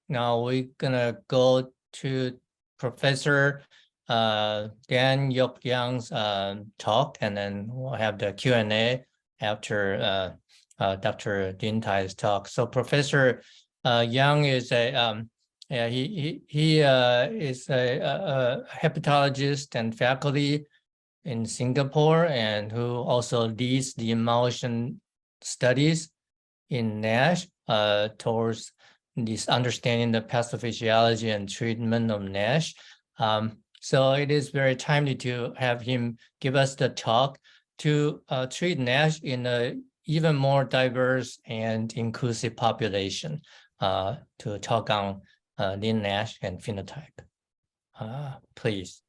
Now we're gonna go to Professor Dan Yock Young's talk, and then we'll have the Q&A after Dr. Din Tai's talk. So Professor Young is a he is a hepatologist and faculty in Singapore, and who also leads the emulsion studies in NASH towards this understanding the pathophysiology and treatment of NASH. So it is very timely to have him give us the talk to treat NASH in an even more diverse and inclusive population, to talk on lean NASH and phenotype. Please.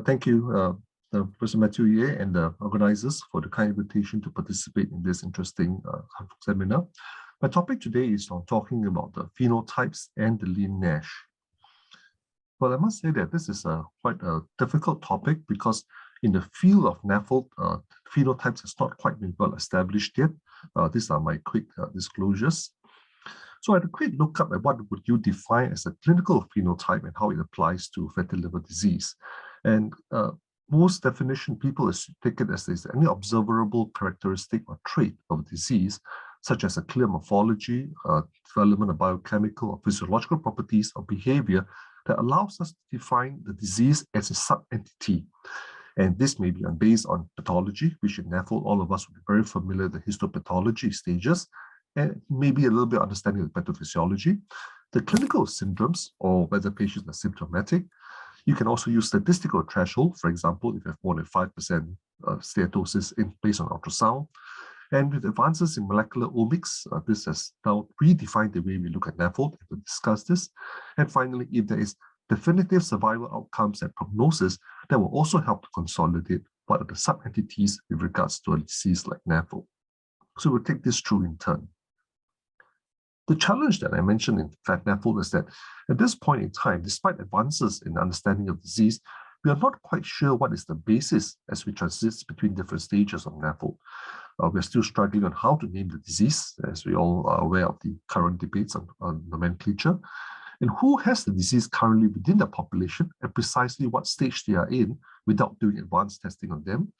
Thank you, Professor Matthew Ye and the organizers for the kind invitation to participate in this interesting seminar. My topic today is on talking about the phenotypes and the lean NASH. Well, I must say that this is quite a difficult topic because in the field of NAFLD, phenotypes has not quite been well established yet. These are my quick disclosures. So I had a quick look up at what would you define as a clinical phenotype and how it applies to fatty liver disease. And most definition people take it as there's any observable characteristic or trait of disease, such as a clear morphology, development of biochemical or physiological properties or behavior that allows us to define the disease as a sub-entity. And this may be based on pathology, which in NAFLD, all of us would be very familiar with the histopathology stages, and maybe a little bit understanding of pathophysiology. The clinical symptoms, or whether patients are symptomatic. You can also use statistical threshold, for example, if you have more than 5% steatosis based on ultrasound. And with advances in molecular omics, this has now redefined the way we look at NAFLD, and we'll discuss this. And finally, if there is definitive survival outcomes and prognosis, that will also help to consolidate what are the sub-entities with regards to a disease like NAFLD. So we'll take this through in turn. The challenge that I mentioned in NAFLD is that at this point in time, despite advances in understanding of disease, we are not quite sure what is the basis as we transit between different stages of NAFLD. We're still struggling on how to name the disease, as we all are aware of the current debates on nomenclature, and who has the disease currently within the population and precisely what stage they are in without doing advanced testing on them.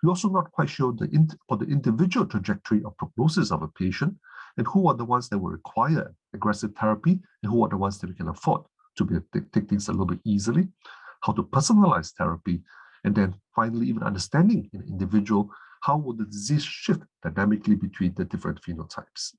We're also not quite sure for the individual trajectory of prognosis of a patient, and who are the ones that will require aggressive therapy, and who are the ones that we can afford to take things a little bit easily, how to personalize therapy, and then finally even understanding in an individual how will the disease shift dynamically between the different phenotypes.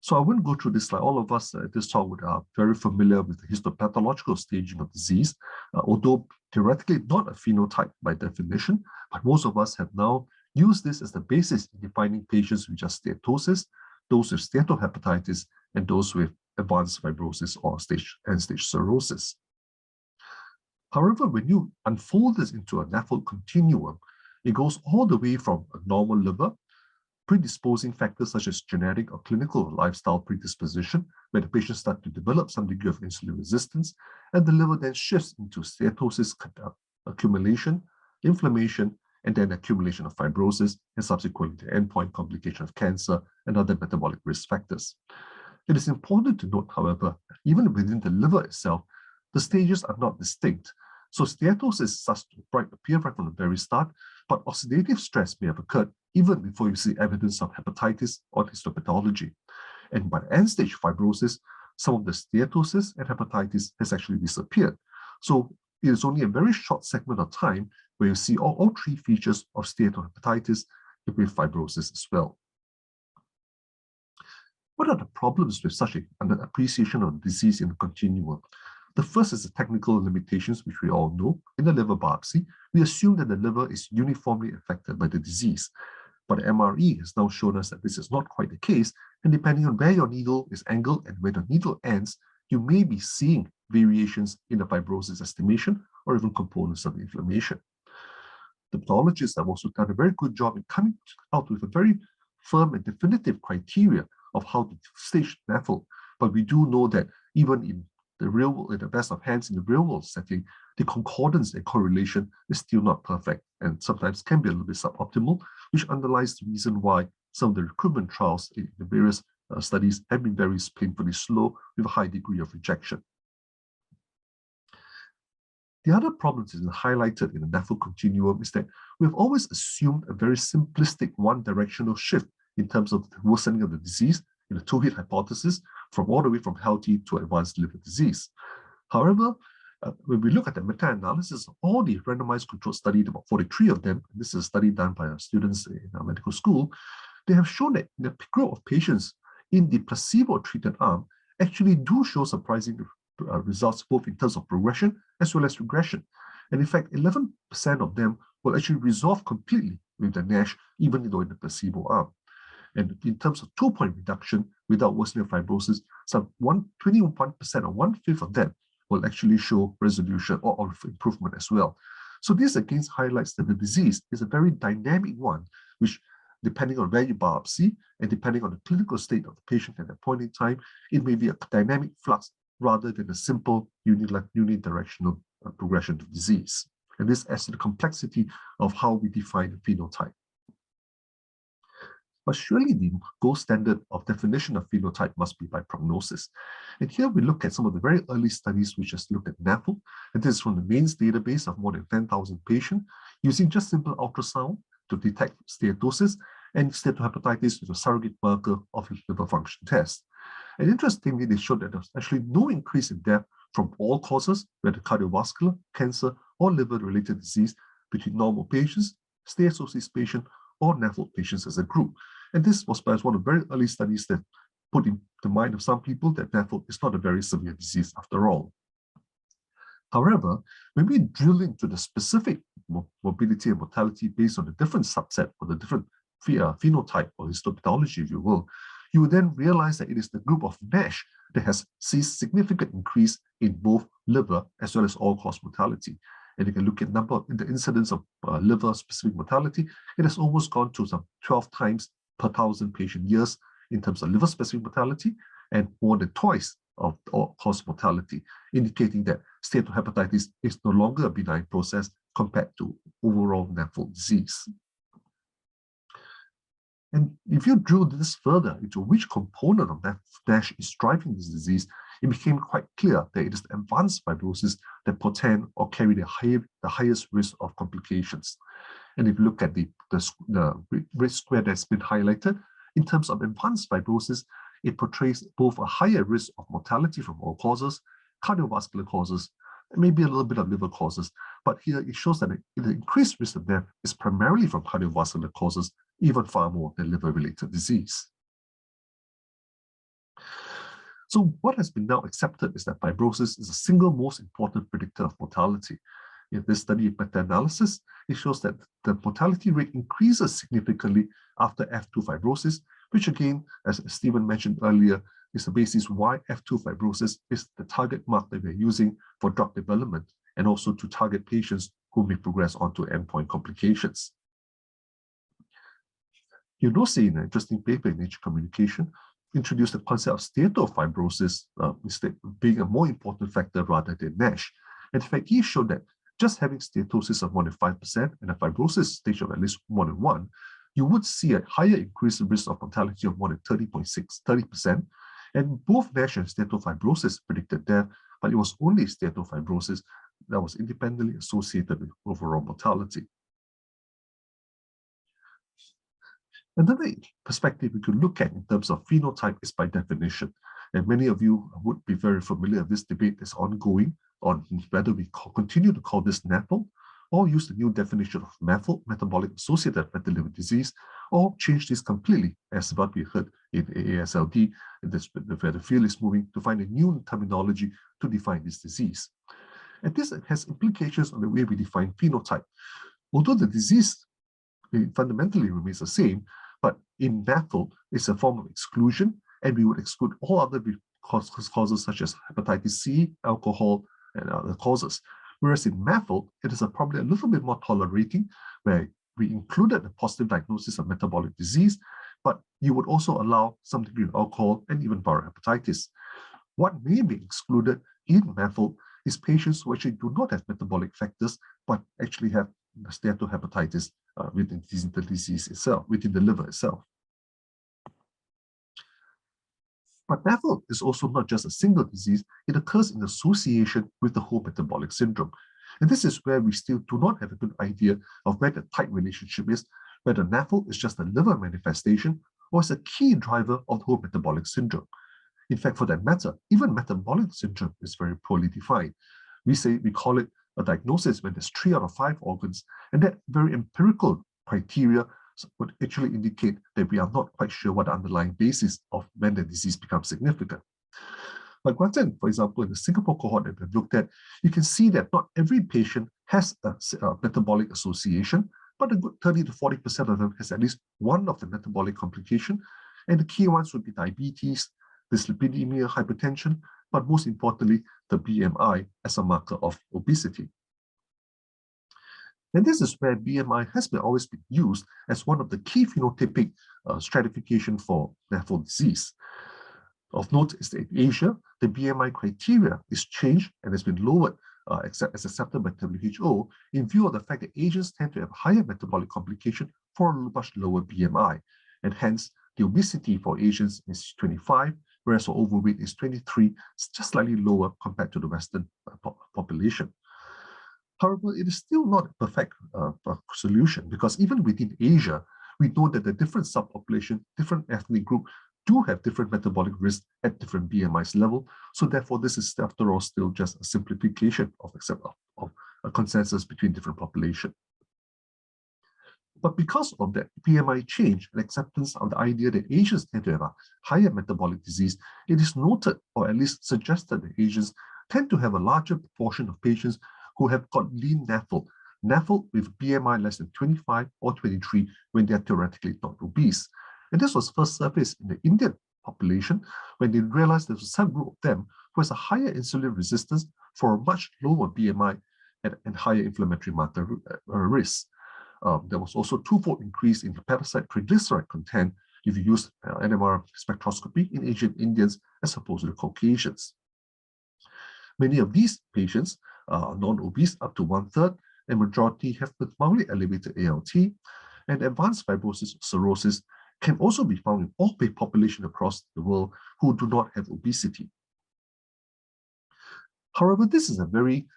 So I wouldn't go through this slide. All of us at this talk are very familiar with the histopathological staging of disease, although theoretically not a phenotype by definition, but most of us have now used this as the basis in defining patients with just steatosis, those with steatohepatitis, and those with advanced fibrosis or end-stage cirrhosis. However, when you unfold this into a NAFLD continuum, it goes all the way from a normal liver, predisposing factors such as genetic or clinical lifestyle predisposition, where the patient starts to develop some degree of insulin resistance, and the liver then shifts into steatosis accumulation, inflammation, and then accumulation of fibrosis, and subsequently the endpoint complication of cancer and other metabolic risk factors. It is important to note, however, even within the liver itself, the stages are not distinct. So steatosis starts to appear right from the very start, but oxidative stress may have occurred even before you see evidence of hepatitis or histopathology. And by end-stage fibrosis, some of the steatosis and hepatitis has actually disappeared. So it is only a very short segment of time where you see all three features of steatohepatitis with fibrosis as well. What are the problems with such an appreciation of disease in a continuum? The first is the technical limitations, which we all know. In the liver biopsy, we assume that the liver is uniformly affected by the disease. But MRE has now shown us that this is not quite the case, and depending on where your needle is angled and where the needle ends, you may be seeing variations in the fibrosis estimation or even components of the inflammation. The pathologists have also done a very good job in coming out with a very firm and definitive criteria of how to stage NAFLD, but we do know that even in in the best of hands in the real world setting, the concordance and correlation is still not perfect and sometimes can be a little bit suboptimal, which underlies the reason why some of the recruitment trials in the various studies have been very painfully slow with a high degree of rejection. The other problem that is highlighted in the NAFLD continuum is that we've always assumed a very simplistic one-directional shift in terms of the worsening of the disease in the two-hit hypothesis from all the way from healthy to advanced liver disease. However, when we look at the meta-analysis of all the randomized controlled studies, about 43 of them, and this is a study done by our students in our medical school, they have shown that the group of patients in the placebo-treated arm actually do show surprising results both in terms of progression as well as regression. And in fact, 11% of them will actually resolve completely with the NASH, even though in the placebo arm. And in terms of 2-point reduction without worsening of fibrosis, some 21% or 1/5 of them will actually show resolution or improvement as well. So this again highlights that the disease is a very dynamic one, which depending on where you biopsy and depending on the clinical state of the patient at that point in time, it may be a dynamic flux rather than a simple unidirectional progression of disease. And this adds to the complexity of how we define the phenotype. But surely the gold standard of definition of phenotype must be by prognosis. And here we look at some of the very early studies which just looked at NAFLD, and this is from the MAINS database of more than 10,000 patients using just simple ultrasound to detect steatosis and steatohepatitis with a surrogate marker of liver function test. And interestingly, they showed that there's actually no increase in death from all causes, whether cardiovascular, cancer, or liver-related disease between normal patients, steatosis patients, or NAFLD patients as a group. And this was perhaps one of the very early studies that put in the mind of some people that NAFLD is not a very severe disease after all. However, when we drill into the specific morbidity and mortality based on the different subset or the different phenotype or histopathology, if you will then realize that it is the group of NASH that has seen significant increase in both liver as well as all-cause mortality. And you can look at the incidence of liver-specific mortality. It has almost gone to some 12 times per 1,000 patient years in terms of liver-specific mortality and more than twice of all-cause mortality, indicating that steatohepatitis is no longer a benign process compared to overall NAFLD disease. And if you drill this further into which component of NASH is driving this disease, it became quite clear that it is the advanced fibrosis that portend or carry the highest risk of complications. And if you look at the risk square that's been highlighted, in terms of advanced fibrosis, it portrays both a higher risk of mortality from all causes, cardiovascular causes, and maybe a little bit of liver causes. But here it shows that the increased risk of death is primarily from cardiovascular causes, even far more than liver-related disease. So what has been now accepted is that fibrosis is the single most important predictor of mortality. In this study of meta-analysis, it shows that the mortality rate increases significantly after F2 fibrosis, which again, as Stephen mentioned earlier, is the basis why F2 fibrosis is the target mark that we're using for drug development and also to target patients who may progress onto endpoint complications. Yonosi, in an interesting paper in Nature Communication, introduced the concept of steatofibrosis instead being a more important factor rather than NASH. And in fact, he showed that just having steatosis of more than 5% and a fibrosis stage of at least more than 1, you would see a higher increase in risk of mortality of more than 30%. And both NASH and steatofibrosis predicted death, but it was only steatofibrosis that was independently associated with overall mortality. Another perspective we could look at in terms of phenotype is by definition. And many of you would be very familiar with this debate that's ongoing on whether we continue to call this NAFLD or use the new definition of MAFLD, metabolic associated fatty liver disease, or change this completely, as what we heard in AASLD, where the field is moving to find a new terminology to define this disease. And this has implications on the way we define phenotype. Although the disease fundamentally remains the same, but in NAFLD, it's a form of exclusion, and we would exclude all other causes such as hepatitis C, alcohol, and other causes. Whereas in MAFLD, it is probably a little bit more tolerating, where we included the positive diagnosis of metabolic disease, but you would also allow some degree of alcohol and even viral hepatitis. What may be excluded in NAFLD is patients who actually do not have metabolic factors, but actually have steatohepatitis within the disease itself, within the liver itself. But NAFLD is also not just a single disease, it occurs in association with the whole metabolic syndrome. And this is where we still do not have a good idea of where the tight relationship is, whether NAFLD is just a liver manifestation or is a key driver of the whole metabolic syndrome. In fact, for that matter, even metabolic syndrome is very poorly defined. We call it a diagnosis when there's 3 out of 5 organs, and that very empirical criteria would actually indicate that we are not quite sure what the underlying basis of when the disease becomes significant. But granted, for example, in the Singapore cohort that we've looked at, you can see that not every patient has a metabolic association, but a good 30 to 40% of them has at least one of the metabolic complication. And the key ones would be diabetes, dyslipidemia, hypertension, but most importantly, the BMI as a marker of obesity. And this is where BMI has always been used as one of the key phenotypic stratification for NAFLD disease. Of note is that in Asia, the BMI criteria is changed and has been lowered as accepted by WHO in view of the fact that Asians tend to have higher metabolic complication for a much lower BMI. And hence, the obesity for Asians is 25, whereas for overweight is 23, it's just slightly lower compared to the Western population. However, it is still not a perfect solution because even within Asia, we know that the different subpopulation, different ethnic group do have different metabolic risk at different BMIs level. So therefore, this is after all still just a simplification of a consensus between different population. But because of that BMI change and acceptance of the idea that Asians tend to have a higher metabolic disease, it is noted, or at least suggested, that Asians tend to have a larger proportion of patients who have got lean NAFLD with BMI less than 25 or 23 when they are theoretically not obese. And this was first surfaced in the Indian population when they realized there was a subgroup of them who has a higher insulin resistance for a much lower BMI and higher inflammatory marker risk. There was also a twofold increase in hepatocyte triglyceride content if you use NMR spectroscopy in Asian Indians as opposed to the Caucasians. Many of these patients are non-obese up to 1/3, and majority have mildly elevated ALT, and advanced fibrosis cirrhosis can also be found in all population across the world who do not have obesity. However, this is a very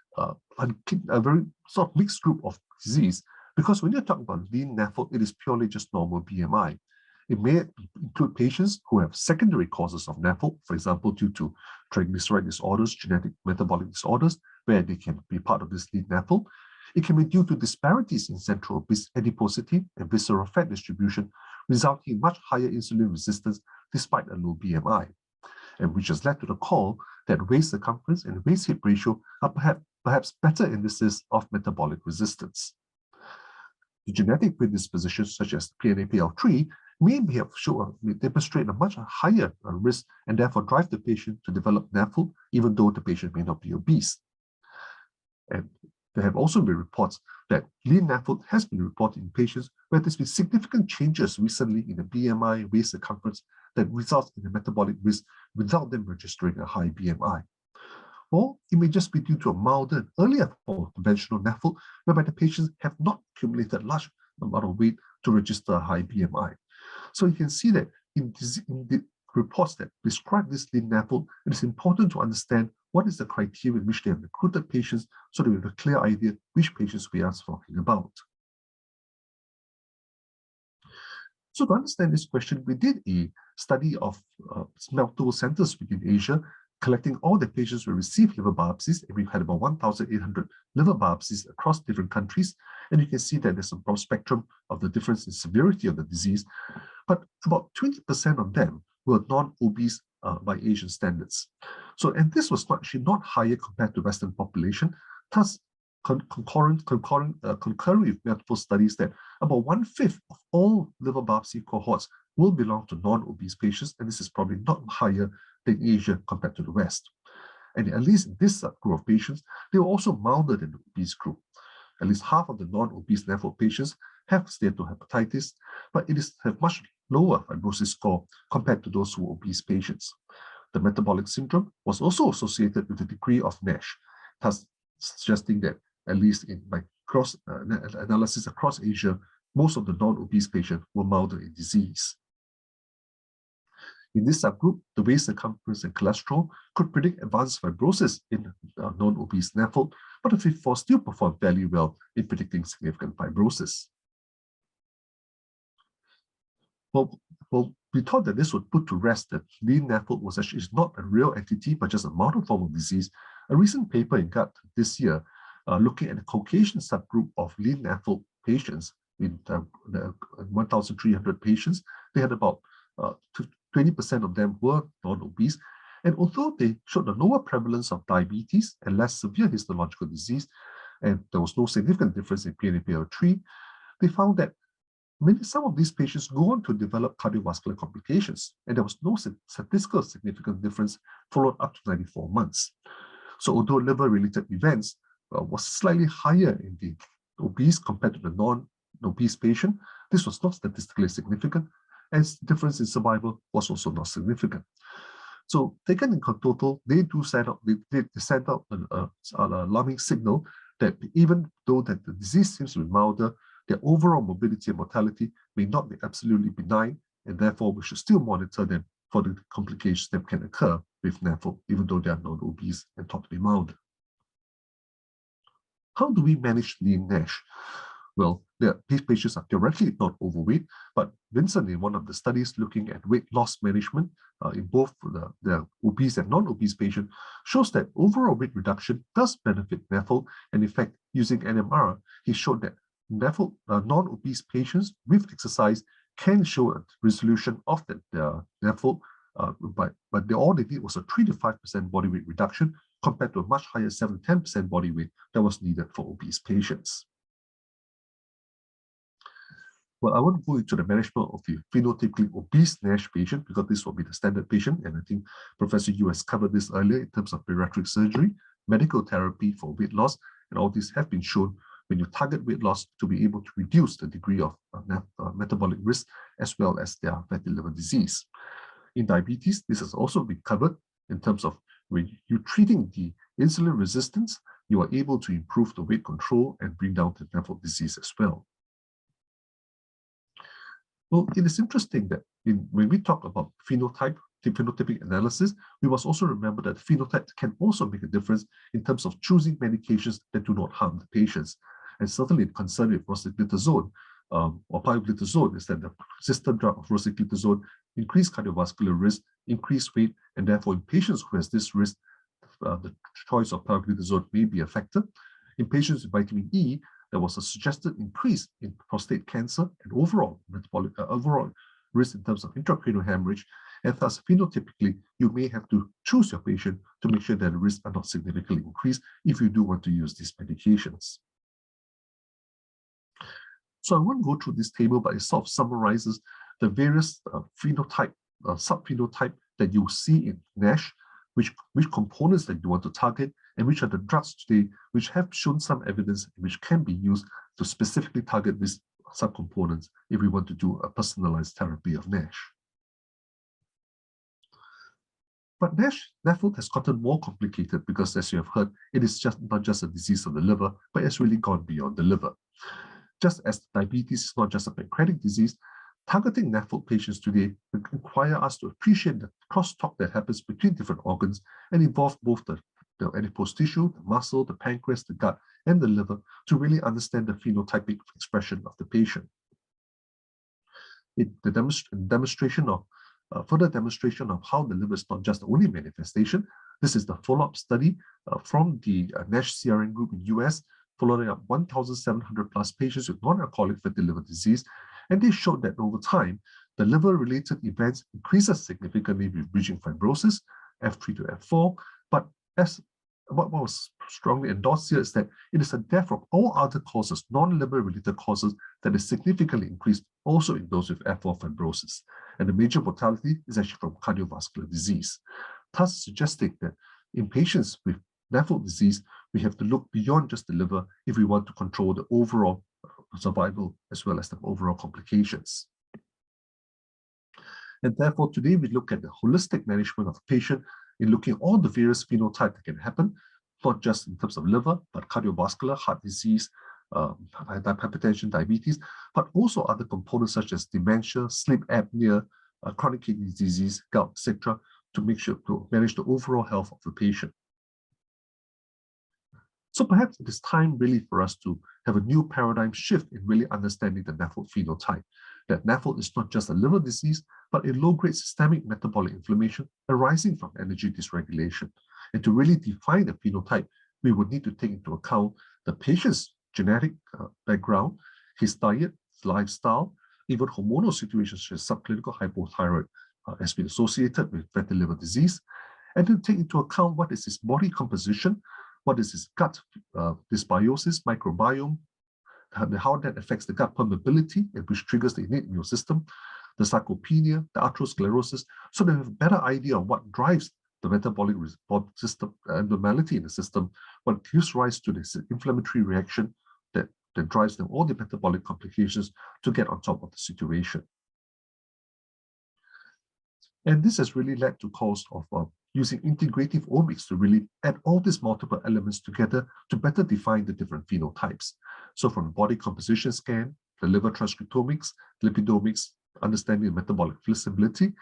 sort of mixed group of disease because when you're talking about lean NAFLD, it is purely just normal BMI. It may include patients who have secondary causes of NAFLD, for example, due to triglyceride disorders, genetic metabolic disorders, where they can be part of this lean NAFLD. It can be due to disparities in central adiposity and visceral fat distribution, resulting in much higher insulin resistance despite a low BMI, and which has led to the call that waist circumference and waist hip ratio are perhaps better indices of metabolic resistance. The genetic predispositions such as PNAPL3 may demonstrate a much higher risk and therefore drive the patient to develop NAFLD even though the patient may not be obese. And there have also been reports that lean NAFLD has been reported in patients where there's been significant changes recently in the BMI, waist circumference that results in a metabolic risk without them registering a high BMI. Or it may just be due to a milder and earlier form of conventional NAFLD, whereby the patients have not accumulated a large amount of weight to register a high BMI. So you can see that in the reports that describe this lean NAFLD, it is important to understand what is the criteria in which they have recruited patients so that we have a clear idea which patients we are talking about. So to understand this question, we did a study of multiple centers within Asia, collecting all the patients who received liver biopsies, and we had about 1,800 liver biopsies across different countries. And you can see that there's a broad spectrum of the difference in severity of the disease, but about 20% of them were non-obese by Asian standards. So, and this was actually not higher compared to Western population, thus concurring with multiple studies that about 1/5 of all liver biopsy cohorts will belong to non-obese patients, and this is probably not higher than Asia compared to the West. And at least in this subgroup of patients, they were also milder than the obese group. At least half of the non-obese NAFLD patients have steatohepatitis, but it is have much lower fibrosis score compared to those who are obese patients. the metabolic syndrome was also associated with a degree of NASH, thus suggesting that, at least in my cross analysis across Asia, most of the non-obese patients were milder in disease. In this subgroup, the waist circumference and cholesterol could predict advanced fibrosis in non-obese NAFLD, but the FIB-4 still performed fairly well in predicting significant fibrosis. Well, we thought that this would put to rest that lean NAFLD was actually not a real entity, but just a milder form of disease. A recent paper in Gut this year, looking at the Caucasian subgroup of lean NAFLD patients, in 1,300 patients, they had about 20% of them were non-obese. And although they showed a lower prevalence of diabetes and less severe histological disease, and there was no significant difference in PNPL3, they found that some of these patients go on to develop cardiovascular complications, and there was no statistical significant difference followed up to 94 months. So although liver-related events was slightly higher in the obese compared to the non-obese patient, this was not statistically significant, as difference in survival was also not significant. So taken in total, they send out an alarming signal that even though that the disease seems to be milder, their overall morbidity and mortality may not be absolutely benign, and therefore we should still monitor them for the complications that can occur with NAFLD, even though they are non-obese and thought to be milder. How do we manage lean NASH? Well, these patients are theoretically not overweight, but Vincent, in one of the studies looking at weight loss management in both the obese and non-obese patients, shows that overall weight reduction does benefit NAFLD. And in fact, using NMR, he showed that NAFLD non-obese patients with exercise can show a resolution of their NAFLD, but all they did was a 3 to 5% body weight reduction compared to a much higher 7 to 10% body weight that was needed for obese patients. Well, I won't go into the management of the phenotypically obese NASH patient because this will be the standard patient, and I think Professor Yu has covered this earlier in terms of bariatric surgery, medical therapy for weight loss, and all these have been shown when you target weight loss to be able to reduce the degree of metabolic risk as well as their fatty liver disease. In diabetes, this has also been covered in terms of when you're treating the insulin resistance, you are able to improve the weight control and bring down the NAFLD disease as well. Well, it is interesting that when we talk about phenotype, the phenotypic analysis, we must also remember that phenotype can also make a difference in terms of choosing medications that do not harm the patients. And certainly the concern with rosiglitazone or pioglitazone is that the system drug of rosiglitazone increased cardiovascular risk, increased weight, and therefore in patients who has this risk, the choice of pioglitazone may be a factor. In patients with vitamin E, there was a suggested increase in prostate cancer and overall metabolic overall risk in terms of intracranial hemorrhage, and thus phenotypically you may have to choose your patient to make sure that the risks are not significantly increased if you do want to use these medications. So I won't go through this table, but it sort of summarizes the various phenotype, subphenotype that you see in NASH, which components that you want to target, and which are the drugs today which have shown some evidence which can be used to specifically target these subcomponents if we want to do a personalized therapy of NASH. But NAFLD has gotten more complicated because, as you have heard, it is not just a disease of the liver, but it's really gone beyond the liver. Just as diabetes is not just a pancreatic disease, targeting NAFLD patients today require us to appreciate the crosstalk that happens between different organs and involve both the adipose tissue, the muscle, the pancreas, the gut, and the liver to really understand the phenotypic expression of the patient. The demonstration of further demonstration of how the liver is not just the only manifestation. This is the follow-up study from the NASH CRN group in US, following up 1,700 plus patients with non-alcoholic fatty liver disease, and they showed that over time, the liver-related events increases significantly with bridging fibrosis, F3 to F4, but as what was strongly endorsed here is that it is a death from all other causes, non-liver related causes, that is significantly increased also in those with F4 fibrosis. And the major mortality is actually from cardiovascular disease, thus suggesting that in patients with NAFLD disease, we have to look beyond just the liver if we want to control the overall survival as well as the overall complications. And therefore, today we look at the holistic management of the patient in looking at all the various phenotypes that can happen, not just in terms of liver, but cardiovascular, heart disease, hypertension, diabetes, but also other components such as dementia, sleep apnea, chronic kidney disease, gout, etc., to make sure to manage the overall health of the patient. So perhaps it is time really for us to have a new paradigm shift in really understanding the NAFLD phenotype. That NAFLD is not just a liver disease, but a low-grade systemic metabolic inflammation arising from energy dysregulation. And to really define a phenotype, we would need to take into account the patient's genetic background, his diet, his lifestyle, even hormonal situations such as subclinical hypothyroid has been associated with fatty liver disease, and to take into account what is his body composition, what is his gut dysbiosis, microbiome, how that affects the gut permeability, which triggers the innate immune system, the sarcopenia, the atherosclerosis, so they have a better idea of what drives the metabolic system abnormality in the system, what gives rise to this inflammatory reaction that drives them all the metabolic complications to get on top of the situation. And this has really led to calls of using integrative omics to really add all these multiple elements together to better define the different phenotypes. So from the body composition scan, the liver transcriptomics, lipidomics, understanding the metabolic flexibility,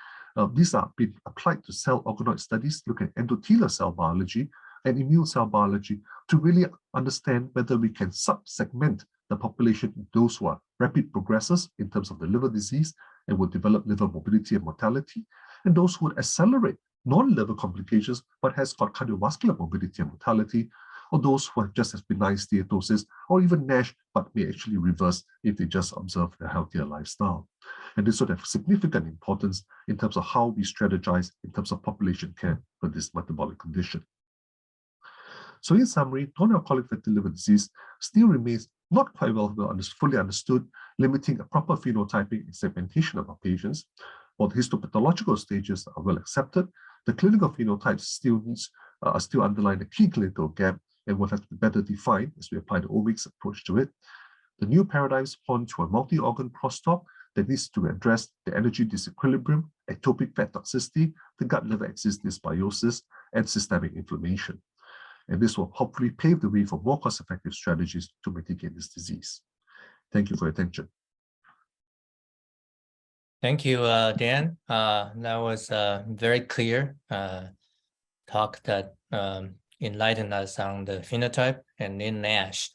these are being applied to cell organoid studies, look at endothelial cell biology and immune cell biology to really understand whether we can sub-segment the population in those who are rapid progressors in terms of the liver disease and will develop liver morbidity and mortality, and those who would accelerate non-liver complications but has got cardiovascular morbidity and mortality, or those who have just as benign steatosis or even NASH but may actually reverse if they just observe a healthier lifestyle. And this would have significant importance in terms of how we strategize in terms of population care for this metabolic condition. So in summary, non-alcoholic fatty liver disease still remains not quite fully understood, limiting a proper phenotyping and segmentation of our patients. While the histopathological stages are well accepted, the clinical phenotypes are still underlying a key clinical gap and will have to be better defined as we apply the omics approach to it. The new paradigms point to a multi-organ crosstalk that needs to address the energy disequilibrium, ectopic fat toxicity, the gut-liver axis dysbiosis, and systemic inflammation. And this will hopefully pave the way for more cost-effective strategies to mitigate this disease. Thank you for your attention. Thank you, Dan. That was a very clear talk that enlightened us on the phenotype and in NASH.